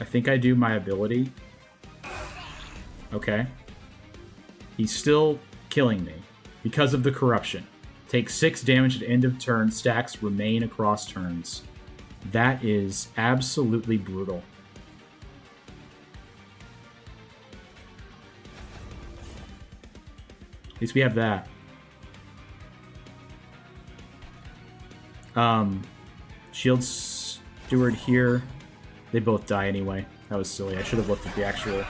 I think I do my ability. Okay. He's still killing me because of the corruption. Take 6 damage at the end of turn. Stacks remain across turns. That is absolutely brutal. At least we have that. Shield Steward here. They both die anyway. That was silly. I should have looked at the actual...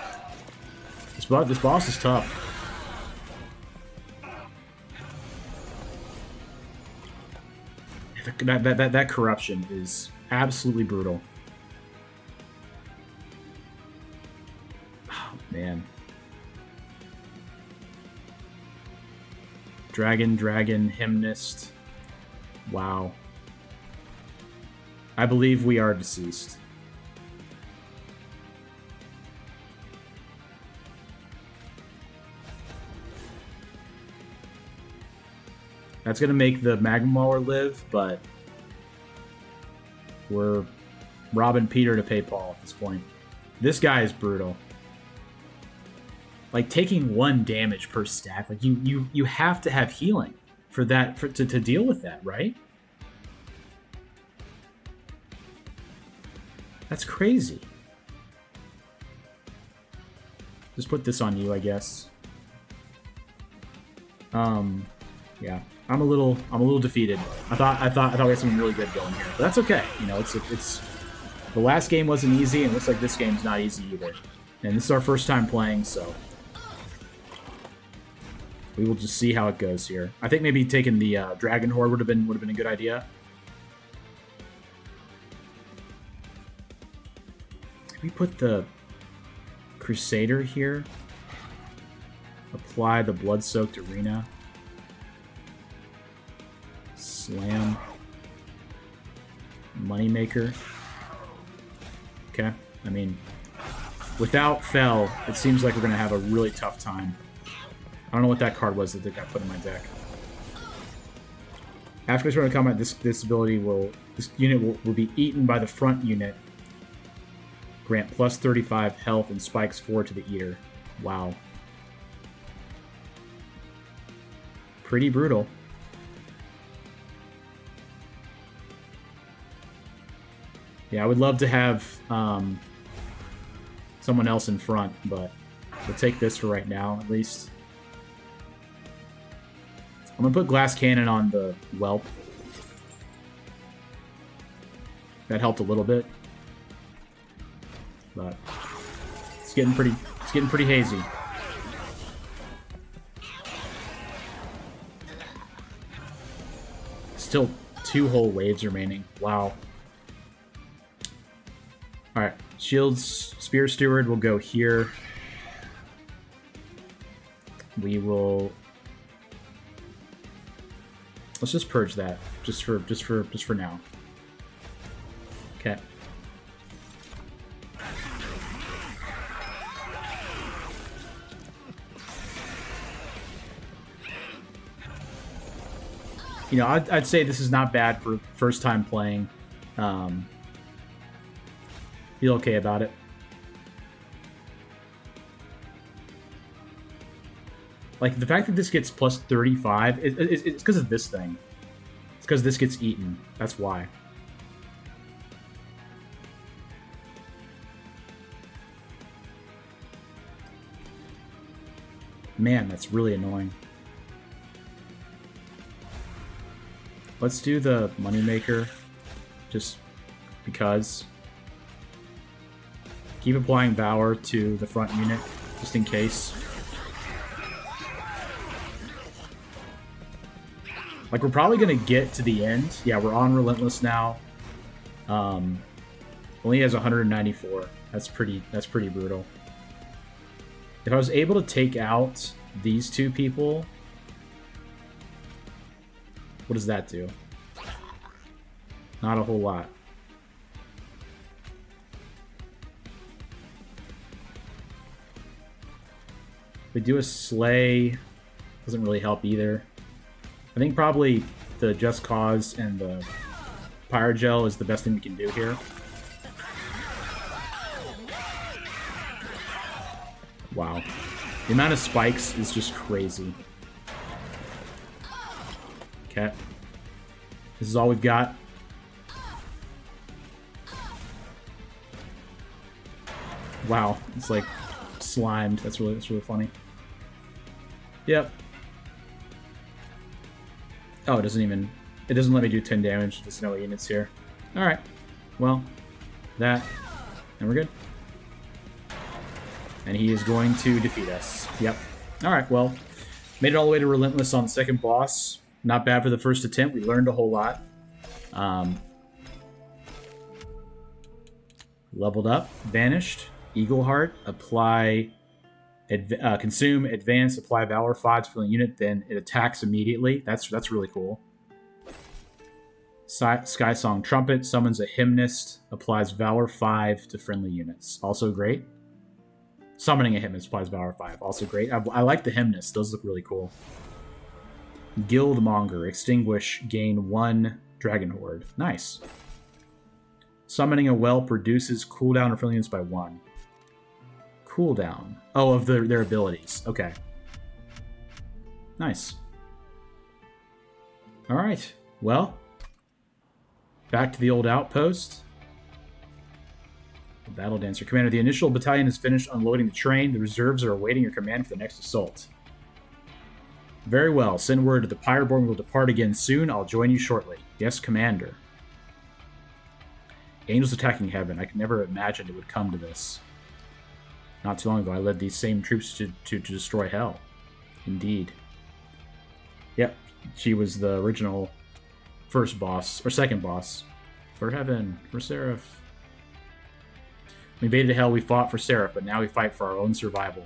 This boss is tough. That corruption is absolutely brutal. Oh, man. Dragon, Hymnist. Wow. I believe we are deceased. That's going to make the Magma Mauler live, but we're robbing Peter to pay Paul at this point. This guy is brutal. Like, taking 1 damage per stack, like, you have to have healing for that, to deal with that, right? That's crazy. Just put this on you, I guess. Yeah. I'm a little defeated. I thought we had something really good going here, but that's okay. You know, it's the last game wasn't easy, and it looks like this game's not easy either. And this is our first time playing, so we will just see how it goes here. I think maybe taking the Dragon Horde would have been a good idea. Can we put the Crusader here? Apply the Blood-Soaked Arena. Slam. Moneymaker. Okay. I mean, without Fell, it seems like we're going to have a really tough time. I don't know what that card was that got put in my deck. After this round of combat, this unit will be eaten by the front unit. Grant plus 35 health and spikes 4 to the eater. Wow. Pretty brutal. Yeah, I would love to have someone else in front, but we'll take this for right now, at least. I'm going to put Glass Cannon on the Whelp. That helped a little bit. But it's getting pretty hazy. Still 2 whole waves remaining. Wow. Alright, Spear Steward will go here. we will... Let's just purge that, just for now. Okay. You know, I'd say this is not bad for first time playing. Feel okay about it. Like, the fact that this gets plus 35, it's because of this thing. It's because this gets eaten. That's why. Man, that's really annoying. Let's do the moneymaker, just because. Keep applying Valor to the front unit, just in case. Like, we're probably going to get to the end. Yeah, we're on Relentless now. Only has 194. That's pretty brutal. If I was able to take out these two people... What does that do? Not a whole lot. If we do a Slay, doesn't really help either. I think probably the Just Cause and the Pyrogel is the best thing we can do here. Wow. The amount of spikes is just crazy. Okay. This is all we've got. Wow. It's like slimed. That's really funny. Yep. Oh, it doesn't let me do 10 damage. There's no units here. Alright. Well, that. And we're good. And he is going to defeat us. Yep. Alright, well. Made it all the way to Relentless on the second boss. Not bad for the first attempt. We learned a whole lot. Leveled up. Vanished. Eagle Heart. Apply... consume, advance, apply Valor 5 to friendly unit, then it attacks immediately. That's really cool. Sky Song Trumpet summons a Hymnist, applies Valor 5 to friendly units. Also great. Summoning a Hymnist applies Valor 5. Also great. I like the Hymnist. Those look really cool. Guildmonger. Extinguish. Gain 1 Dragon Horde. Nice. Summoning a Whelp reduces cooldown of friendly units by 1. Cooldown. Oh, of their abilities. Okay. Nice. Alright. Well. Back to the old outpost. The Battle Dancer. Commander, the initial battalion has finished unloading the train. The reserves are awaiting your command for the next assault. Very well. Send word that the Pyroborn will depart again soon. I'll join you shortly. Yes, Commander. Angels attacking heaven. I could never imagine it would come to this. Not too long ago, I led these same troops to destroy hell. Indeed. Yep, she was the original first boss, or second boss. For heaven, for Seraph. We invaded hell, we fought for Seraph, but now we fight for our own survival.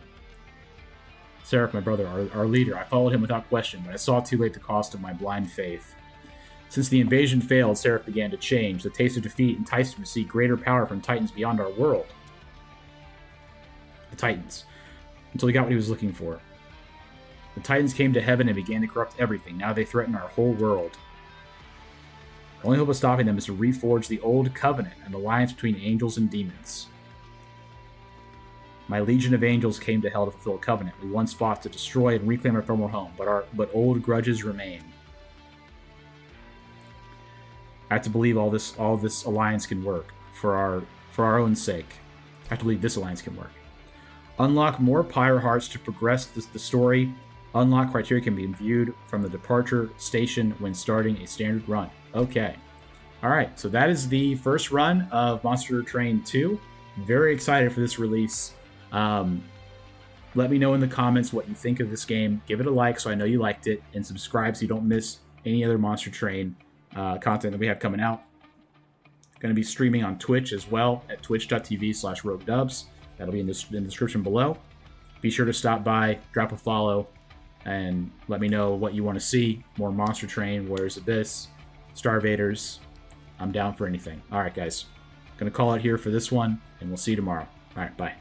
Seraph, my brother, our leader. I followed him without question, but I saw too late the cost of my blind faith. Since the invasion failed, Seraph began to change. The taste of defeat enticed him to seek greater power from titans beyond our world. The Titans, until he got what he was looking for. The Titans came to heaven and began to corrupt everything. Now they threaten our whole world. The only hope of stopping them is to reforge the old covenant, an alliance between angels and demons. My legion of angels came to hell to fulfill a covenant. We once fought to destroy and reclaim our former home, but old grudges remain. I have to believe all this alliance can work for our own sake. I have to believe this alliance can work. Unlock more Pyre Hearts to progress the story. Unlock criteria can be viewed from the departure station when starting a standard run. Okay. Alright, so that is the first run of Monster Train 2. Very excited for this release. Let me know in the comments what you think of this game. Give it a like so I know you liked it. And subscribe so you don't miss any other Monster Train content that we have coming out. Going to be streaming on Twitch as well at twitch.tv/roguedubs. That'll be in the description below. Be sure to stop by, drop a follow, and let me know what you want to see. More Monster Train, Warriors Abyss, Starvaders. I'm down for anything. All right, guys. Going to call it here for this one, and we'll see you tomorrow. All right, bye.